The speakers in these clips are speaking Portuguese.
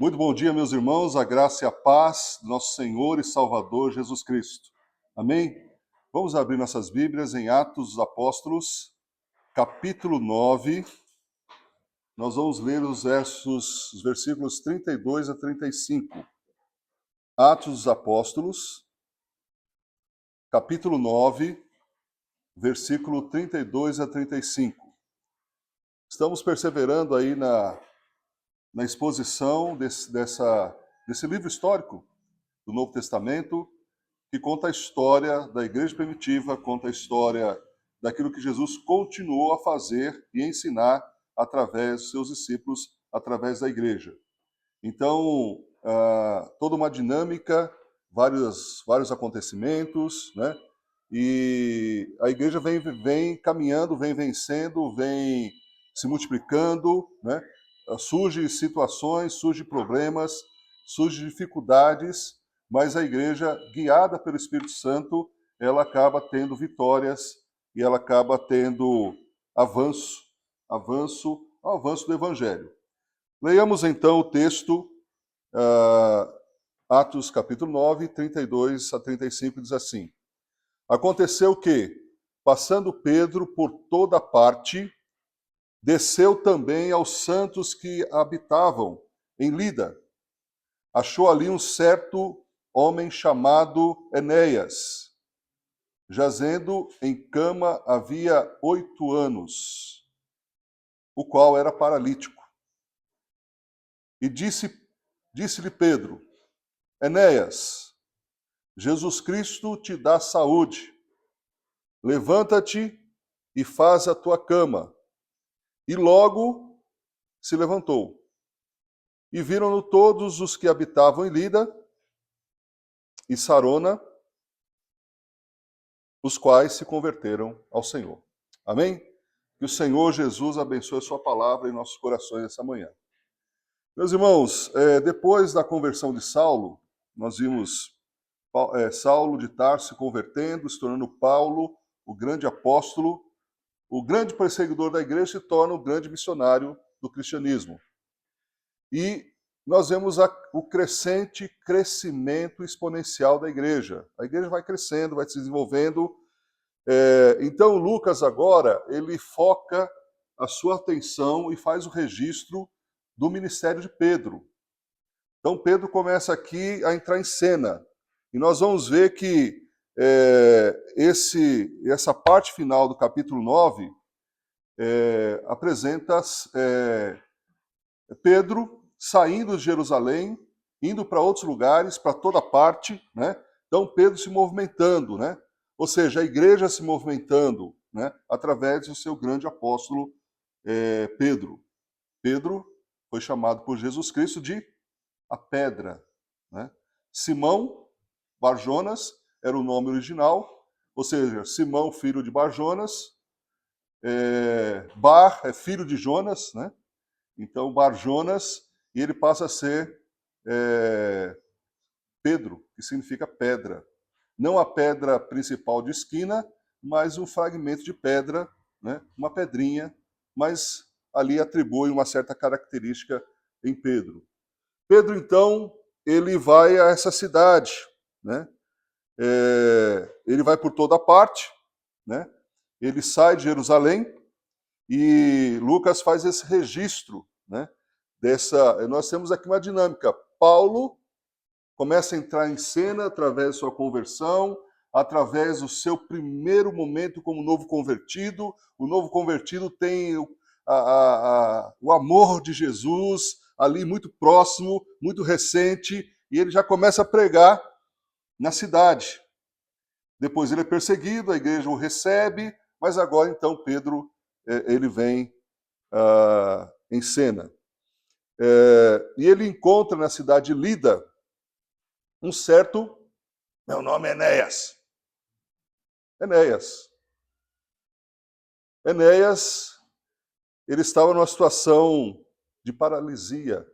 Muito bom dia, meus irmãos, a graça e a paz do nosso Senhor e Salvador Jesus Cristo. Amém? Vamos abrir nossas Bíblias em Atos dos Apóstolos, capítulo 9. Nós vamos ler os versículos 32 a 35. Atos dos Apóstolos, capítulo 9, versículo 32 a 35. Estamos perseverando aí na exposição desse livro histórico do Novo Testamento, que conta a história da igreja primitiva, conta a história daquilo que Jesus continuou a fazer e ensinar através dos seus discípulos, através da igreja. Então, toda uma dinâmica, vários acontecimentos, né? E a igreja vem caminhando, vem vencendo, vem se multiplicando, né? Surgem situações, surgem problemas, surgem dificuldades, mas a igreja, guiada pelo Espírito Santo, ela acaba tendo vitórias e ela acaba tendo avanço do Evangelho. Leiamos então o texto, Atos capítulo 9, 32 a 35, diz assim: Aconteceu que, passando Pedro por toda parte, desceu também aos santos que habitavam em Lida. Achou ali um certo homem chamado Enéas, jazendo em cama havia 8 anos, o qual era paralítico. E disse-lhe Pedro: Enéas, Jesus Cristo te dá saúde. Levanta-te e faz a tua cama. E logo se levantou. E viram-no todos os que habitavam em Lida e Sarona, os quais se converteram ao Senhor. Amém? Que o Senhor Jesus abençoe a sua palavra em nossos corações essa manhã. Meus irmãos, depois da conversão de Saulo, nós vimos Saulo de Tarso se convertendo, se tornando Paulo, o grande apóstolo, o grande perseguidor da igreja, se torna o grande missionário do cristianismo. E nós vemos o crescimento exponencial da igreja. A igreja vai crescendo, vai se desenvolvendo. Então, Lucas agora, ele foca a sua atenção e faz o registro do ministério de Pedro. Então, Pedro começa aqui a entrar em cena. E nós vamos ver que essa parte final do capítulo 9 apresenta Pedro saindo de Jerusalém, indo para outros lugares, para toda parte, né? Então, Pedro se movimentando, né? Ou seja, a igreja se movimentando, né? Através do seu grande apóstolo Pedro. Pedro foi chamado por Jesus Cristo de a pedra, né? Simão Barjonas era o nome original, ou seja, Simão, filho de Barjonas, Bar é filho de Jonas, né? Então, Barjonas, e ele passa a ser Pedro, que significa pedra. Não a pedra principal de esquina, mas um fragmento de pedra, né? Uma pedrinha, mas ali atribui uma certa característica em Pedro. Pedro, então, ele vai a essa cidade, né? Ele vai por toda parte, né? Ele sai de Jerusalém e Lucas faz esse registro, né? Nós temos aqui uma dinâmica. Paulo começa a entrar em cena através da sua conversão, através do seu primeiro momento como novo convertido. O novo convertido tem o amor de Jesus ali muito próximo, muito recente, e ele já começa a pregar na cidade. Depois ele é perseguido, a igreja o recebe, mas agora então Pedro ele vem em cena. E ele encontra na cidade de Lida um certo, meu nome é Enéas. Enéas, ele estava numa situação de paralisia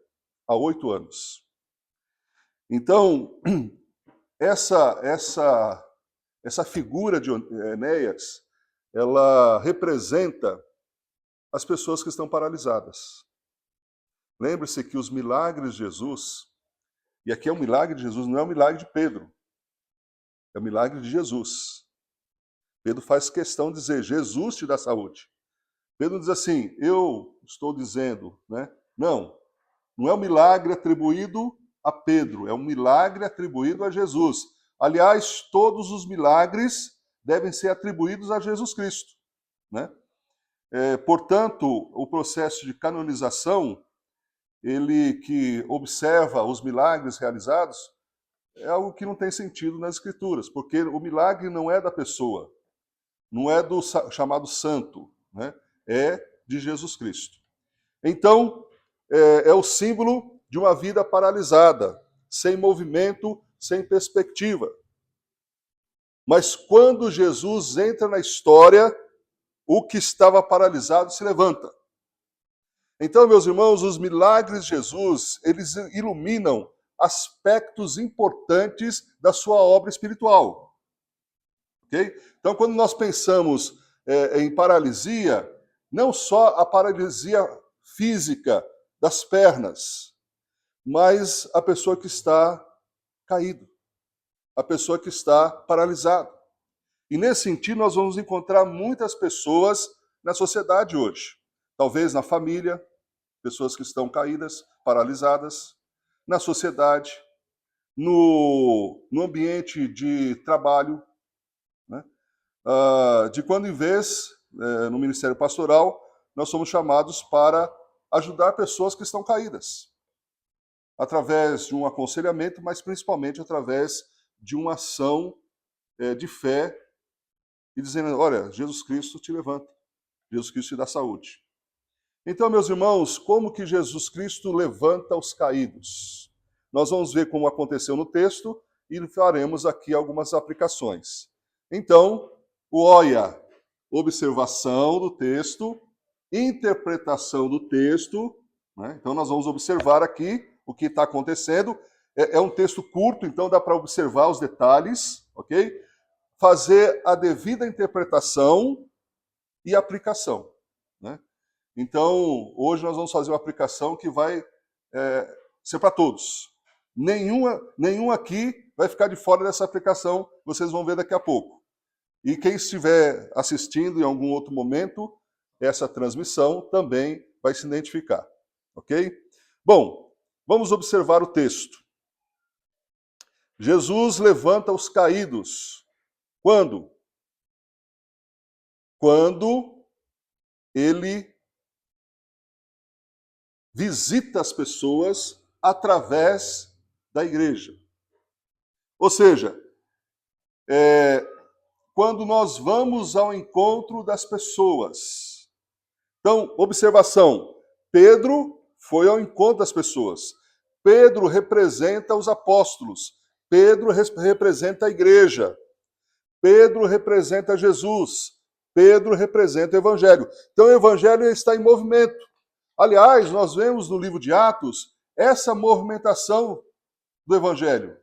há 8 anos. Então, essa figura de Enéas, ela representa as pessoas que estão paralisadas. Lembre-se que os milagres de Jesus, e aqui é um milagre de Jesus, não é um milagre de Pedro, é um milagre de Jesus. Pedro faz questão de dizer, Jesus te dá saúde. Pedro diz assim, eu estou dizendo, né? Não, não é um milagre atribuído a Pedro, é um milagre atribuído a Jesus. Aliás, todos os milagres devem ser atribuídos a Jesus Cristo, né? Portanto, o processo de canonização, ele que observa os milagres realizados, é algo que não tem sentido nas Escrituras, porque o milagre não é da pessoa, não é do chamado santo, né? É de Jesus Cristo. Então, é o símbolo de uma vida paralisada, sem movimento, sem perspectiva. Mas quando Jesus entra na história, o que estava paralisado se levanta. Então, meus irmãos, os milagres de Jesus, eles iluminam aspectos importantes da sua obra espiritual. Okay? Então, quando nós pensamos em paralisia, não só a paralisia física das pernas, mas a pessoa que está caído, a pessoa que está paralisada. E nesse sentido, nós vamos encontrar muitas pessoas na sociedade hoje. Talvez na família, pessoas que estão caídas, paralisadas, na sociedade, no ambiente de trabalho, né? De quando em vez, no Ministério Pastoral, nós somos chamados para ajudar pessoas que estão caídas, através de um aconselhamento, mas principalmente através de uma ação de fé, e dizendo, olha, Jesus Cristo te levanta, Jesus Cristo te dá saúde. Então, meus irmãos, como que Jesus Cristo levanta os caídos? Nós vamos ver como aconteceu no texto e faremos aqui algumas aplicações. Então, o OIA, observação do texto, interpretação do texto, né? Então nós vamos observar aqui o que está acontecendo. É um texto curto, então dá para observar os detalhes, ok? Fazer a devida interpretação e aplicação, né? Então, hoje nós vamos fazer uma aplicação que vai ser para todos. Nenhum aqui vai ficar de fora dessa aplicação, vocês vão ver daqui a pouco. E quem estiver assistindo em algum outro momento, essa transmissão também vai se identificar, ok? Bom, vamos observar o texto. Jesus levanta os caídos. Quando? Quando ele visita as pessoas através da igreja. Ou seja, quando nós vamos ao encontro das pessoas. Então, observação, Pedro foi ao encontro das pessoas. Pedro representa os apóstolos. Pedro representa a igreja. Pedro representa Jesus. Pedro representa o evangelho. Então, o evangelho está em movimento. Aliás, nós vemos no livro de Atos essa movimentação do evangelho.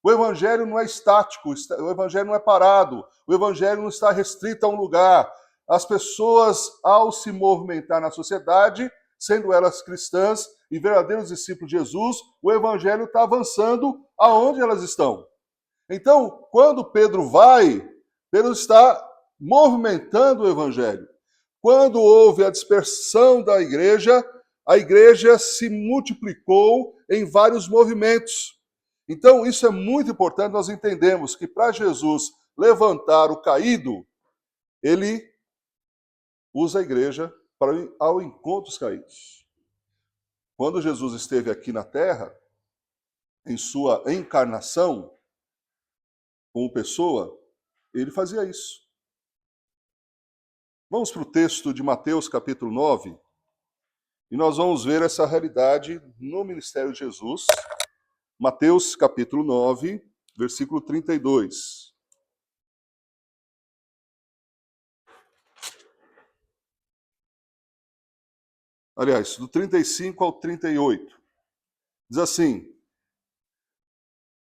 O evangelho não é estático, o evangelho não é parado, o evangelho não está restrito a um lugar. As pessoas, ao se movimentar na sociedade, sendo elas cristãs e verdadeiros discípulos de Jesus, o evangelho está avançando aonde elas estão. Então, quando Pedro vai, Pedro está movimentando o evangelho. Quando houve a dispersão da igreja, a igreja se multiplicou em vários movimentos. Então, isso é muito importante, nós entendemos que para Jesus levantar o caído, ele usa a igreja para ir ao encontro dos caídos. Quando Jesus esteve aqui na terra, em sua encarnação, como pessoa, ele fazia isso. Vamos para o texto de Mateus, capítulo 9, e nós vamos ver essa realidade no ministério de Jesus. Mateus, capítulo 9, versículo 32. Aliás, do 35 ao 38. Diz assim,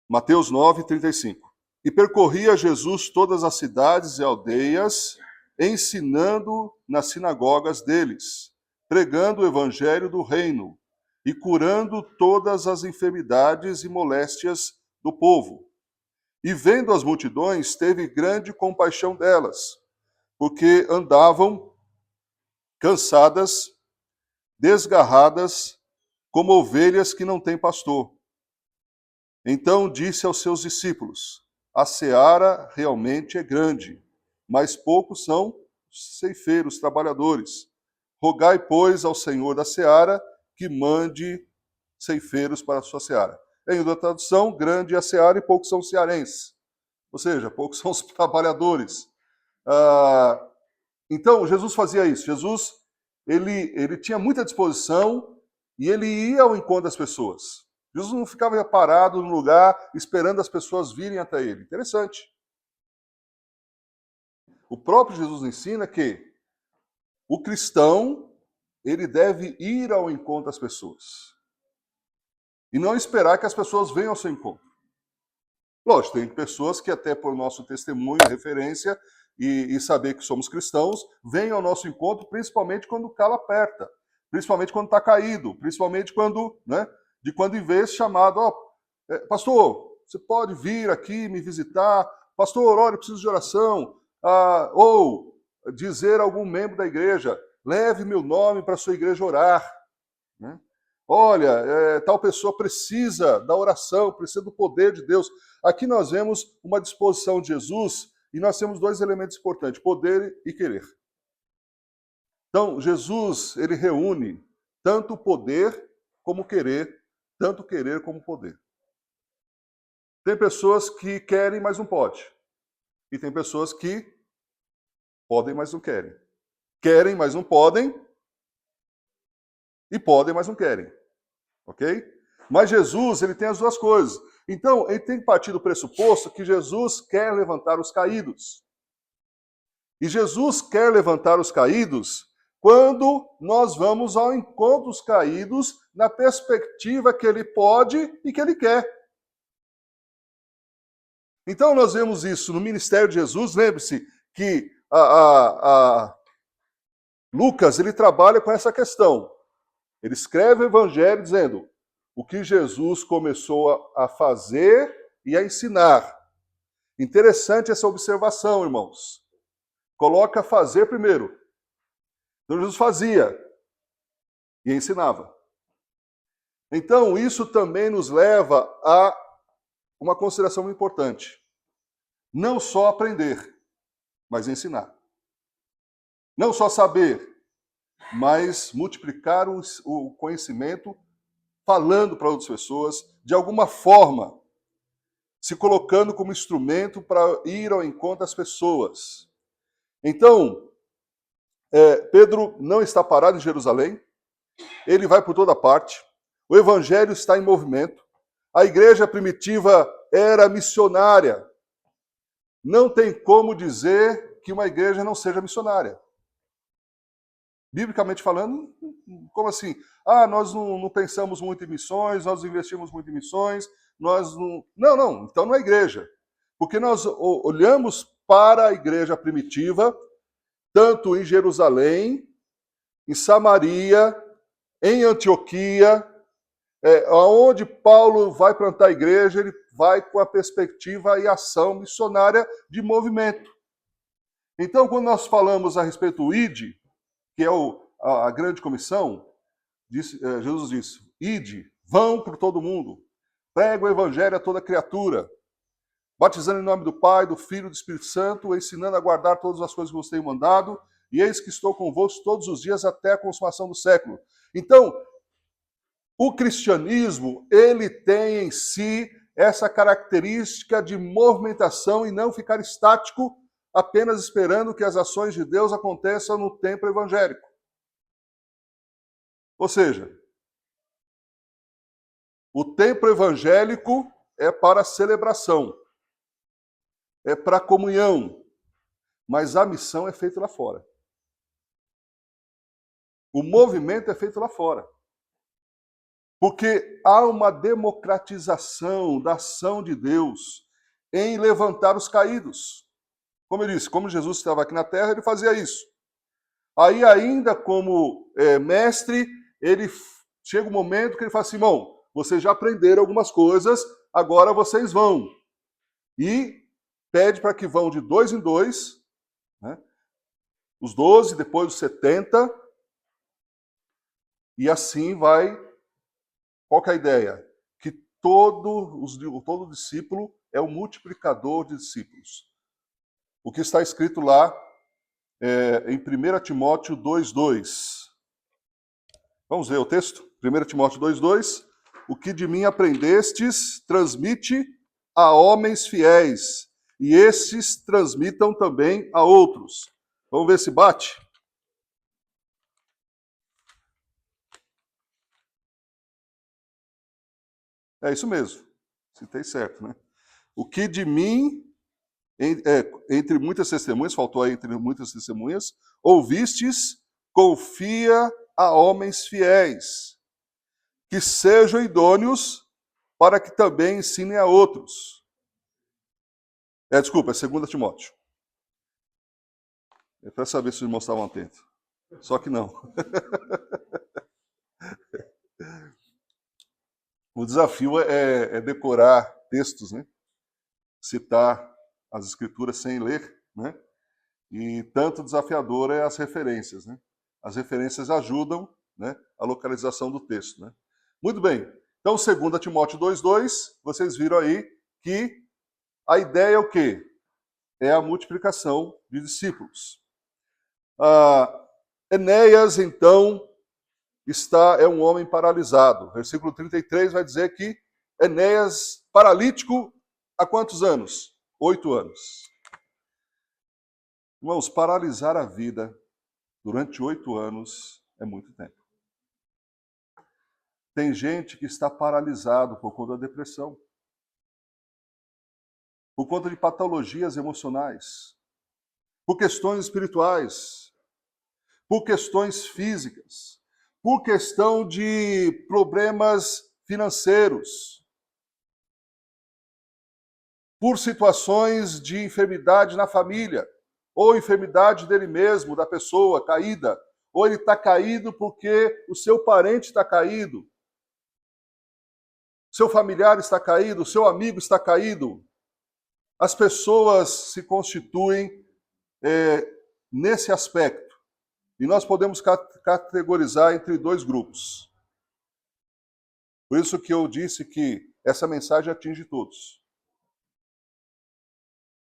Mateus 9, 35. E percorria Jesus todas as cidades e aldeias, ensinando nas sinagogas deles, pregando o evangelho do reino e curando todas as enfermidades e moléstias do povo. E vendo as multidões, teve grande compaixão delas, porque andavam cansadas, desgarradas, como ovelhas que não têm pastor. Então disse aos seus discípulos: a seara realmente é grande, mas poucos são os ceifeiros, trabalhadores. Rogai, pois, ao Senhor da seara que mande ceifeiros para a sua seara. Em outra tradução, grande é a seara e poucos são os cearenses. Ou seja, poucos são os trabalhadores. Então, Jesus fazia isso. Jesus, ele tinha muita disposição e ele ia ao encontro das pessoas. Jesus não ficava parado no lugar esperando as pessoas virem até ele. Interessante. O próprio Jesus ensina que o cristão, ele deve ir ao encontro das pessoas. E não esperar que as pessoas venham ao seu encontro. Lógico, tem pessoas que até por nosso testemunho, referência e saber que somos cristãos, vêm ao nosso encontro, principalmente quando o calo aperta, principalmente quando está caído, principalmente quando, de quando em vez chamado, pastor, você pode vir aqui me visitar, pastor, olha, eu preciso de oração, ou dizer a algum membro da igreja, leve meu nome para a sua igreja orar, né? Olha, tal pessoa precisa da oração, precisa do poder de Deus. Aqui nós vemos uma disposição de Jesus e nós temos dois elementos importantes, poder e querer. Então, Jesus, ele reúne tanto poder como querer, tanto querer como poder. Tem pessoas que querem, mas não podem. E tem pessoas que podem, mas não querem. Querem, mas não podem. E podem, mas não querem. Ok? Mas Jesus, ele tem as duas coisas. Então, ele tem que partir do pressuposto que Jesus quer levantar os caídos. E Jesus quer levantar os caídos quando nós vamos ao encontro dos caídos na perspectiva que ele pode e que ele quer. Então, nós vemos isso no ministério de Jesus. Lembre-se que Lucas, ele trabalha com essa questão. Ele escreve o evangelho dizendo o que Jesus começou a fazer e a ensinar. Interessante essa observação, irmãos. Coloca fazer primeiro. Então Jesus fazia e ensinava. Então isso também nos leva a uma consideração muito importante. Não só aprender, mas ensinar. Não só saber, mas multiplicar o conhecimento falando para outras pessoas, de alguma forma, se colocando como instrumento para ir ao encontro das pessoas. Então, Pedro não está parado em Jerusalém, ele vai por toda parte, o evangelho está em movimento, a igreja primitiva era missionária. Não tem como dizer que uma igreja não seja missionária. Biblicamente falando, como assim? Nós não pensamos muito em missões, nós investimos muito em missões, nós não... Não, então não é igreja. Porque nós olhamos para a igreja primitiva, tanto em Jerusalém, em Samaria, em Antioquia, onde Paulo vai plantar a igreja, ele vai com a perspectiva e ação missionária de movimento. Então, quando nós falamos a respeito do ID, que é a grande comissão, Jesus disse, ide, vão por todo mundo, prega o evangelho a toda criatura, batizando em nome do Pai, do Filho e do Espírito Santo, ensinando a guardar todas as coisas que vos tenho mandado, e eis que estou convosco todos os dias até a consumação do século. Então, o cristianismo, ele tem em si essa característica de movimentação e não ficar estático, apenas esperando que as ações de Deus aconteçam no tempo evangélico. Ou seja, o tempo evangélico é para celebração, é para comunhão, mas a missão é feita lá fora. O movimento é feito lá fora. Porque há uma democratização da ação de Deus em levantar os caídos. Como eu disse, como Jesus estava aqui na terra, ele fazia isso. Aí ainda como mestre, ele chega um momento que ele fala assim, irmão, vocês já aprenderam algumas coisas, agora vocês vão. E pede para que vão de 2 em 2, né? Os 12, depois os 70, e assim vai. Qual que é a ideia? Que todo discípulo é o multiplicador de discípulos. O que está escrito lá em 1 Timóteo 2,2. Vamos ver o texto? 1 Timóteo 2,2. O que de mim aprendestes, transmite a homens fiéis, e esses transmitam também a outros. Vamos ver se bate? É isso mesmo. Citei certo, né? O que de mim, entre muitas testemunhas, faltou aí entre muitas testemunhas, ouvistes, confia a homens fiéis, que sejam idôneos para que também ensinem a outros. Desculpa, é 2 Timóteo. É para saber se os irmãos estavam atentos. Só que não. O desafio é decorar textos, né? Citar as escrituras sem ler, né? E tanto desafiador é as referências, né? As referências ajudam, né, a localização do texto, né? Muito bem. Então, 2 Timóteo 2,2, vocês viram aí que a ideia é o quê? É a multiplicação de discípulos. Enéas, então, é um homem paralisado. Versículo 33 vai dizer que Enéas, paralítico, há quantos anos? 8 anos. Irmãos, paralisar a vida durante 8 anos é muito tempo. Tem gente que está paralisado por conta da depressão, por conta de patologias emocionais, por questões espirituais, por questões físicas, por questão de problemas financeiros, por situações de enfermidade na família, ou enfermidade dele mesmo, da pessoa caída, ou ele está caído porque o seu parente está caído, seu familiar está caído, seu amigo está caído. As pessoas se constituem nesse aspecto. E nós podemos categorizar entre 2 grupos. Por isso que eu disse que essa mensagem atinge todos.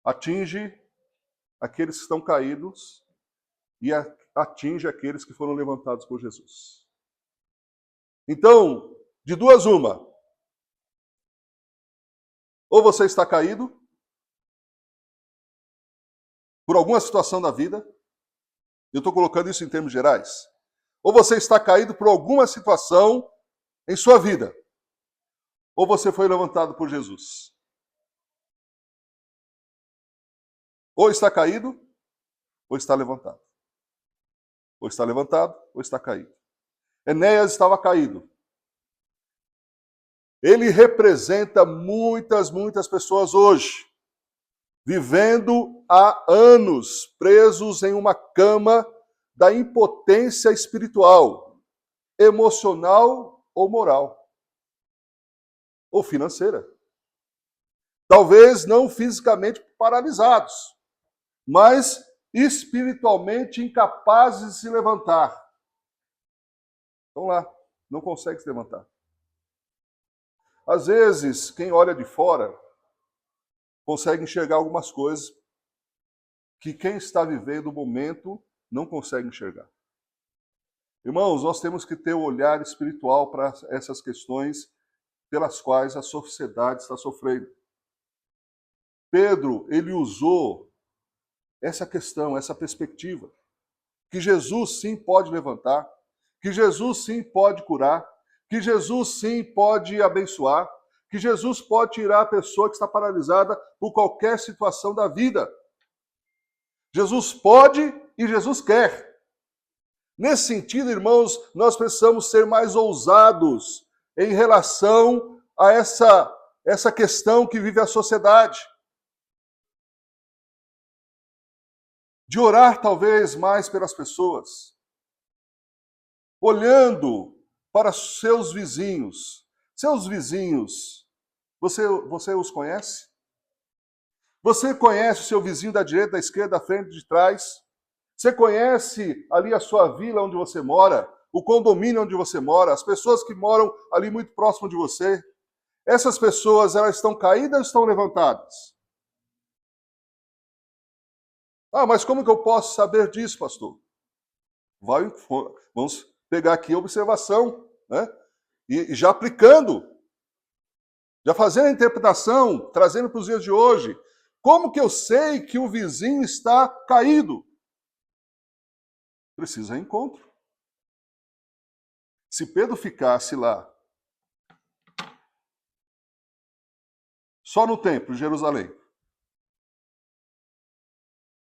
Atinge aqueles que estão caídos e atinge aqueles que foram levantados por Jesus. Então, de duas uma. Ou você está caído por alguma situação da vida, eu estou colocando isso em termos gerais, ou você está caído por alguma situação em sua vida, ou você foi levantado por Jesus. Ou está caído, ou está levantado. Ou está levantado, ou está caído. Enéas estava caído. Ele representa muitas pessoas hoje, vivendo há anos presos em uma cama da impotência espiritual, emocional ou moral, ou financeira. Talvez não fisicamente paralisados, mas espiritualmente incapazes de se levantar. Estão lá, não conseguem se levantar. Às vezes, quem olha de fora consegue enxergar algumas coisas que quem está vivendo o momento não consegue enxergar. Irmãos, nós temos que ter o olhar espiritual para essas questões pelas quais a sociedade está sofrendo. Pedro, ele usou essa questão, essa perspectiva, que Jesus sim pode levantar, que Jesus sim pode curar, que Jesus sim pode abençoar, que Jesus pode tirar a pessoa que está paralisada por qualquer situação da vida. Jesus pode e Jesus quer. Nesse sentido, irmãos, nós precisamos ser mais ousados em relação a essa questão que vive a sociedade. De orar talvez mais pelas pessoas, olhando para seus vizinhos. Seus vizinhos, você os conhece? Você conhece o seu vizinho da direita, da esquerda, da frente, de trás? Você conhece ali a sua vila onde você mora? O condomínio onde você mora? As pessoas que moram ali muito próximo de você? Essas pessoas, elas estão caídas ou estão levantadas? Ah, mas como que eu posso saber disso, pastor? Vamos pegar aqui a observação, né? E já aplicando, já fazendo a interpretação, trazendo para os dias de hoje. Como que eu sei que o vizinho está caído? Precisa de encontro. Se Pedro ficasse lá, só no templo de Jerusalém,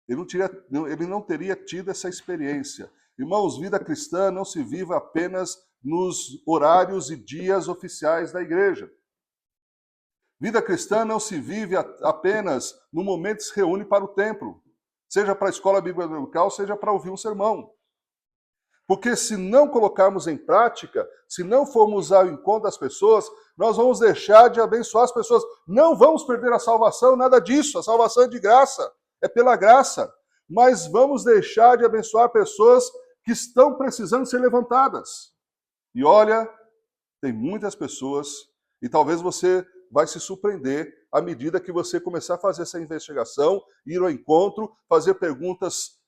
ele não teria tido essa experiência. Irmãos, vida cristã não se vive apenas nos horários e dias oficiais da igreja. Vida cristã não se vive apenas no momento que se reúne para o templo, seja para a escola bíblica dominical, seja para ouvir um sermão. Porque se não colocarmos em prática, se não formos ao encontro das pessoas, nós vamos deixar de abençoar as pessoas. Não vamos perder a salvação, nada disso. A salvação é de graça, é pela graça. Mas vamos deixar de abençoar pessoas que estão precisando ser levantadas. E olha, tem muitas pessoas, e talvez você vai se surpreender à medida que você começar a fazer essa investigação, ir ao encontro, fazer perguntas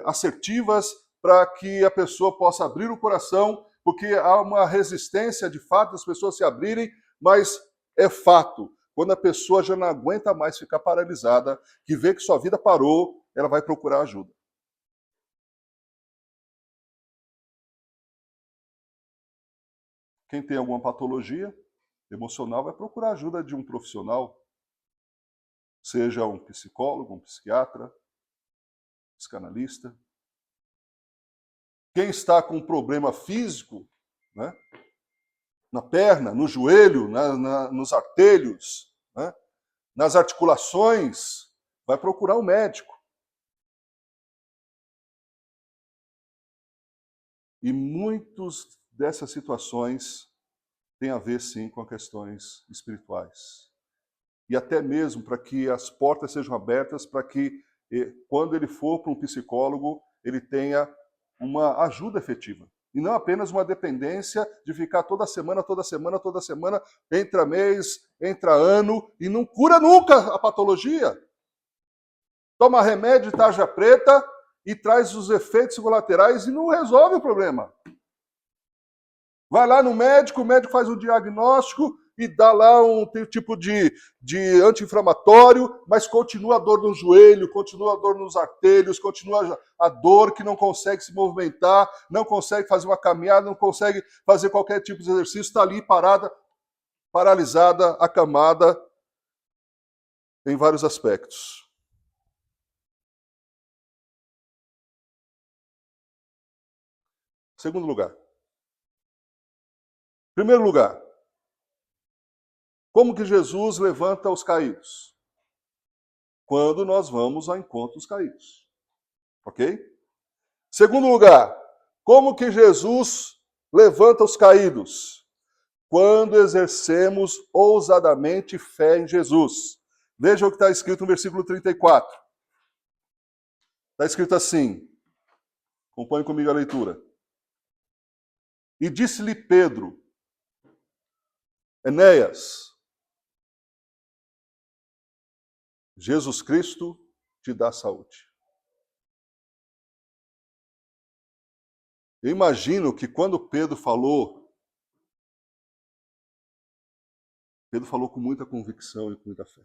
assertivas, para que a pessoa possa abrir o coração, porque há uma resistência de fato das pessoas se abrirem, mas é fato, quando a pessoa já não aguenta mais ficar paralisada, que vê que sua vida parou, ela vai procurar ajuda. Quem tem alguma patologia emocional vai procurar ajuda de um profissional, seja um psicólogo, um psiquiatra, psicanalista. Quem está com um problema físico, né, na perna, no joelho, nos artelhos, né, nas articulações, vai procurar um médico. E muitas dessas situações têm a ver, sim, com questões espirituais. E até mesmo para que as portas sejam abertas, para que, quando ele for para um psicólogo, ele tenha uma ajuda efetiva. E não apenas uma dependência de ficar toda semana, entra mês, entra ano, e não cura nunca a patologia. Toma remédio de tarja preta e traz os efeitos colaterais e não resolve o problema. Vai lá no médico, o médico faz um diagnóstico e dá lá um tipo de anti-inflamatório, mas continua a dor no joelho, continua a dor nos artelhos, continua a dor que não consegue se movimentar, não consegue fazer uma caminhada, não consegue fazer qualquer tipo de exercício, está ali parada, paralisada, acamada em vários aspectos. Segundo lugar. Primeiro lugar, como que Jesus levanta os caídos? Quando nós vamos ao encontro dos caídos. Ok? Segundo lugar, como que Jesus levanta os caídos? Quando exercemos ousadamente fé em Jesus. Veja o que está escrito no versículo 34. Está escrito assim, acompanhe comigo a leitura. E disse-lhe Pedro, Enéas, Jesus Cristo te dá saúde. Eu imagino que quando Pedro falou com muita convicção e com muita fé.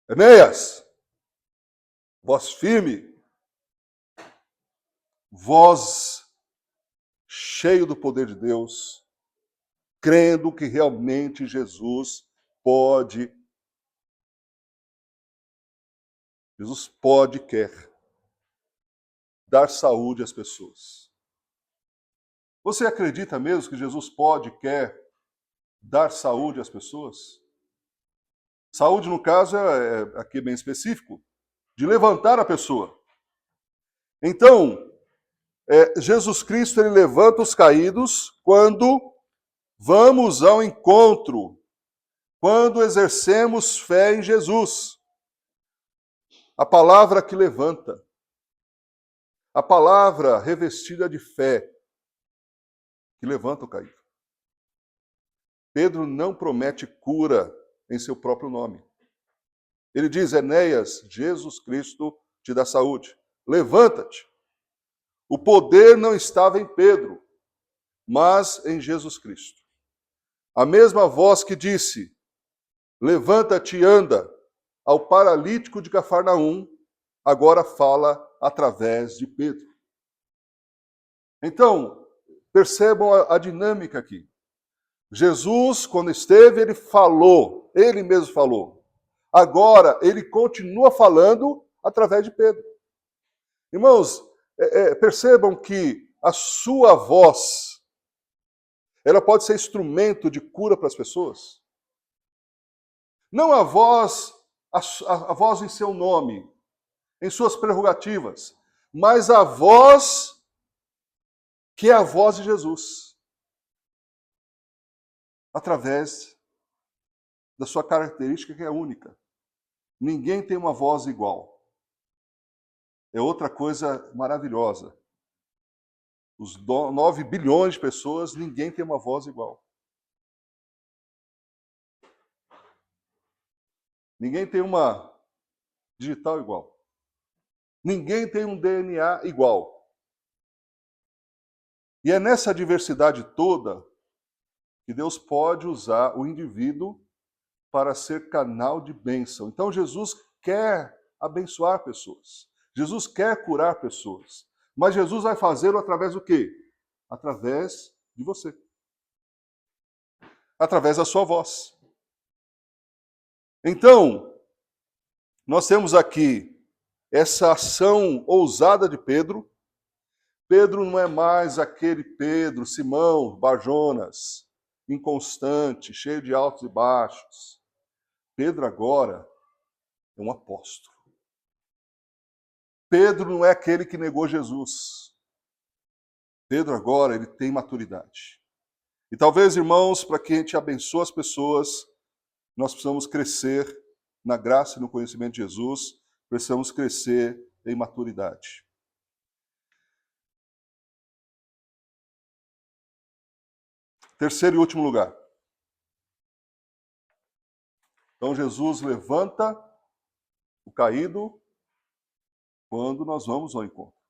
Enéas, voz firme, voz cheio do poder de Deus, crendo que realmente Jesus pode, quer dar saúde às pessoas. Você acredita mesmo que Jesus quer dar saúde às pessoas? Saúde, no caso, aqui bem específico, de levantar a pessoa. Então, Jesus Cristo ele levanta os caídos quando vamos ao encontro, quando exercemos fé em Jesus. A palavra que levanta, a palavra revestida de fé, que levanta o caído. Pedro não promete cura em seu próprio nome. Ele diz, Enéas, Jesus Cristo te dá saúde. Levanta-te. O poder não estava em Pedro, mas em Jesus Cristo. A mesma voz que disse, levanta-te e anda, ao paralítico de Cafarnaum, agora fala através de Pedro. Então, percebam a dinâmica aqui. Jesus, quando esteve, ele falou, ele mesmo falou. Agora, ele continua falando através de Pedro. Irmãos, percebam que a sua voz, ela pode ser instrumento de cura para as pessoas. Não a voz em seu nome, em suas prerrogativas, mas a voz que é a voz de Jesus. Através da sua característica que é única. Ninguém tem uma voz igual. É outra coisa maravilhosa. Os 9 bilhões de pessoas, ninguém tem uma voz igual. Ninguém tem uma digital igual. Ninguém tem um DNA igual. E é nessa diversidade toda que Deus pode usar o indivíduo para ser canal de bênção. Então Jesus quer abençoar pessoas. Jesus quer curar pessoas. Mas Jesus vai fazê-lo através do quê? Através de você. Através da sua voz. Então, nós temos aqui essa ação ousada de Pedro. Pedro não é mais aquele Pedro, Simão, Barjonas, inconstante, cheio de altos e baixos. Pedro agora é um apóstolo. Pedro não é aquele que negou Jesus. Pedro agora, ele tem maturidade. E talvez, irmãos, para que a gente abençoe as pessoas, nós precisamos crescer na graça e no conhecimento de Jesus, precisamos crescer em maturidade. Terceiro e último lugar. Então Jesus levanta o caído quando nós vamos ao encontro.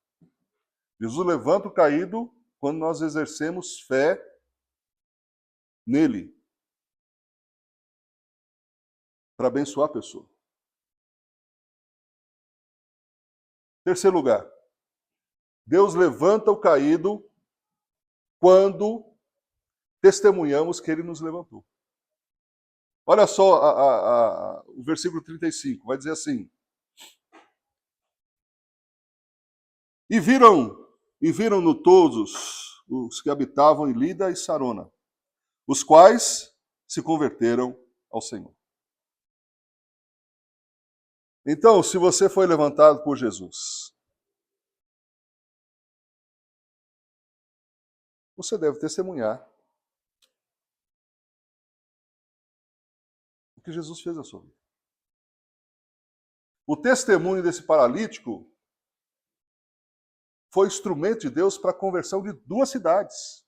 Jesus levanta o caído quando nós exercemos fé nele para abençoar a pessoa. Terceiro lugar. Deus levanta o caído quando testemunhamos que ele nos levantou. Olha só o versículo 35, vai dizer assim. E viram-no todos os que habitavam em Lida e Sarona, os quais se converteram ao Senhor. Então, se você foi levantado por Jesus, você deve testemunhar o que Jesus fez na sua vida. O testemunho desse paralítico foi instrumento de Deus para a conversão de 2 cidades.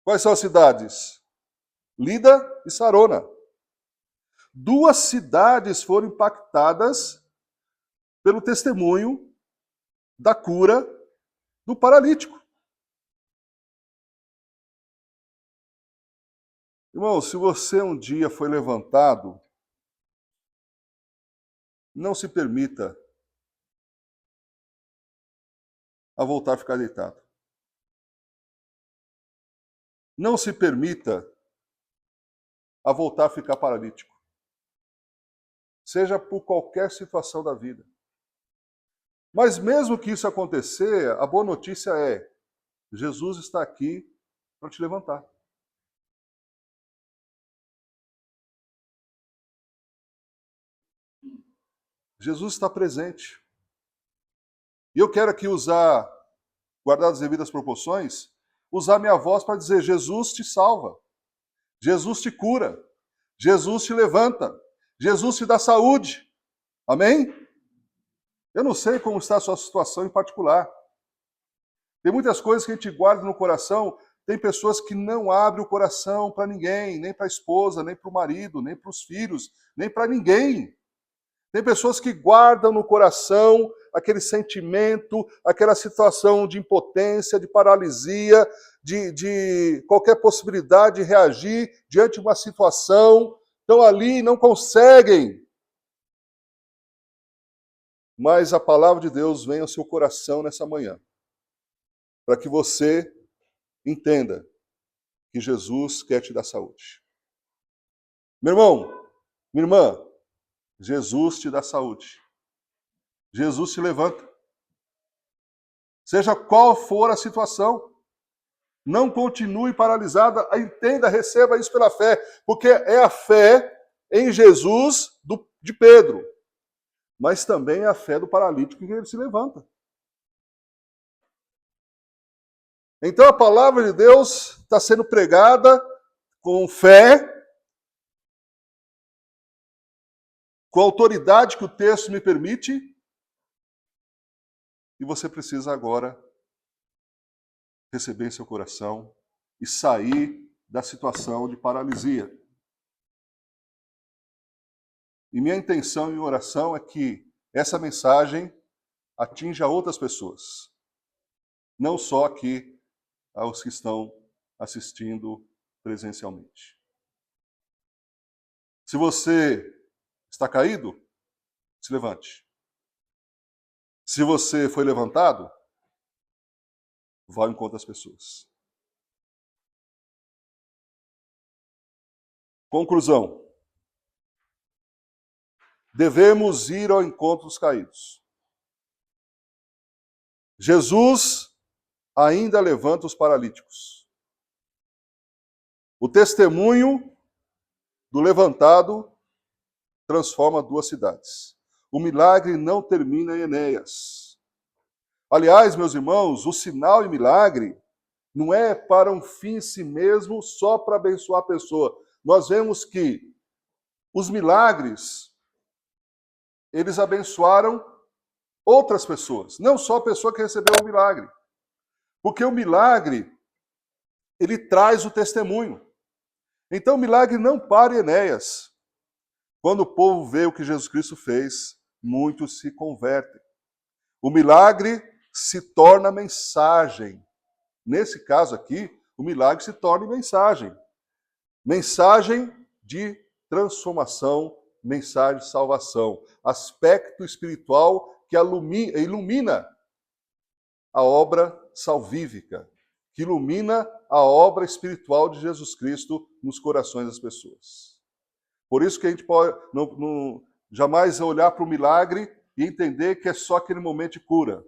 Quais são as cidades? Lida e Sarona. 2 cidades foram impactadas pelo testemunho da cura do paralítico. Irmão, se você um dia foi levantado, não se permita a voltar a ficar deitado. Não se permita a voltar a ficar paralítico. Seja por qualquer situação da vida. Mas mesmo que isso acontecer, a boa notícia é: Jesus está aqui para te levantar. Jesus está presente. E eu quero aqui usar guardadas as devidas proporções, usar minha voz para dizer: Jesus te salva, Jesus te cura, Jesus te levanta, Jesus te dá saúde. Amém? Eu não sei como está a sua situação em particular. Tem muitas coisas que a gente guarda no coração. Tem pessoas que não abrem o coração para ninguém, nem para a esposa, nem para o marido, nem para os filhos, nem para ninguém. Tem pessoas que guardam no coração aquele sentimento, aquela situação de impotência, de paralisia, de qualquer possibilidade de reagir diante de uma situação. Estão ali e não conseguem. Mas a palavra de Deus vem ao seu coração nessa manhã, para que você entenda que Jesus quer te dar saúde. Meu irmão, minha irmã, Jesus te dá saúde. Jesus te levanta. Seja qual for a situação, não continue paralisada, entenda, receba isso pela fé, porque é a fé em Jesus de Pedro, mas também é a fé do paralítico que ele se levanta. Então a palavra de Deus está sendo pregada com fé, com a autoridade que o texto me permite, e você precisa agora receber em seu coração e sair da situação de paralisia. E minha intenção em oração é que essa mensagem atinja outras pessoas, não só aqui aos que estão assistindo presencialmente. Se você está caído, se levante. Se você foi levantado, vá ao encontro das pessoas. Conclusão. Devemos ir ao encontro dos caídos. Jesus ainda levanta os paralíticos. O testemunho do levantado transforma duas cidades. O milagre não termina em Enéas. Aliás, meus irmãos, o sinal e milagre não é para um fim em si mesmo, só para abençoar a pessoa. Nós vemos que os milagres, eles abençoaram outras pessoas, não só a pessoa que recebeu o milagre. Porque o milagre, ele traz o testemunho. Então o milagre não para em Enéas. Quando o povo vê o que Jesus Cristo fez, muitos se convertem. O milagre se torna mensagem. Nesse caso aqui, o milagre se torna mensagem. Mensagem de transformação, mensagem de salvação. Aspecto espiritual que ilumina a obra salvífica, que ilumina a obra espiritual de Jesus Cristo nos corações das pessoas. Por isso que a gente pode jamais olhar para o milagre e entender que é só aquele momento de cura,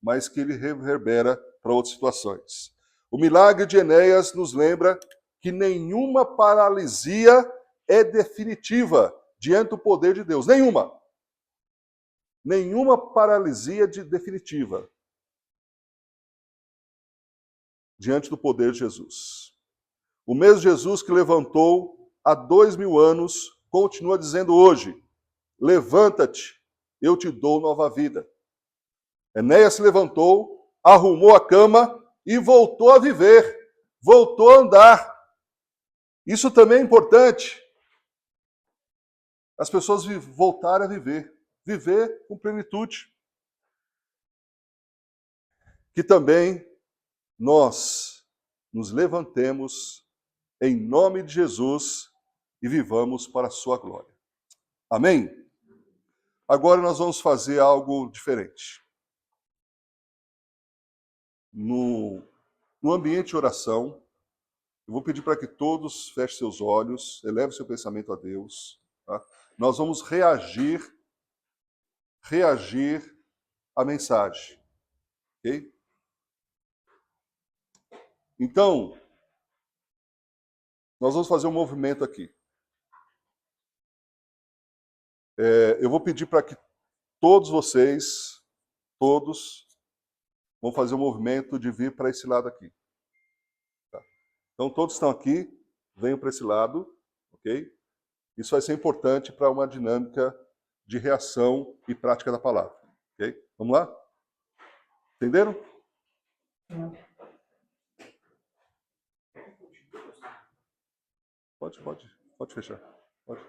mas que ele reverbera para outras situações. O milagre de Enéas nos lembra que nenhuma paralisia é definitiva diante do poder de Deus. Nenhuma. Nenhuma paralisia definitiva diante do poder de Jesus. O mesmo Jesus que levantou há 2000 anos, continua dizendo hoje: levanta-te, eu te dou nova vida. Enéas se levantou, arrumou a cama e voltou a viver, voltou a andar. Isso também é importante. As pessoas voltarem a viver com plenitude. Que também nós nos levantemos em nome de Jesus e vivamos para a sua glória. Amém? Agora nós vamos fazer algo diferente. No ambiente de oração, eu vou pedir para que todos fechem seus olhos, elevem seu pensamento a Deus. Tá? Nós vamos reagir à mensagem. Ok? Então, nós vamos fazer um movimento aqui. Eu vou pedir para que todos vocês, vão fazer o movimento de vir para esse lado aqui. Tá? Então, todos estão aqui, venham para esse lado, ok? Isso vai ser importante para uma dinâmica de reação e prática da palavra, ok? Vamos lá? Entenderam? Pode fechar. Pode.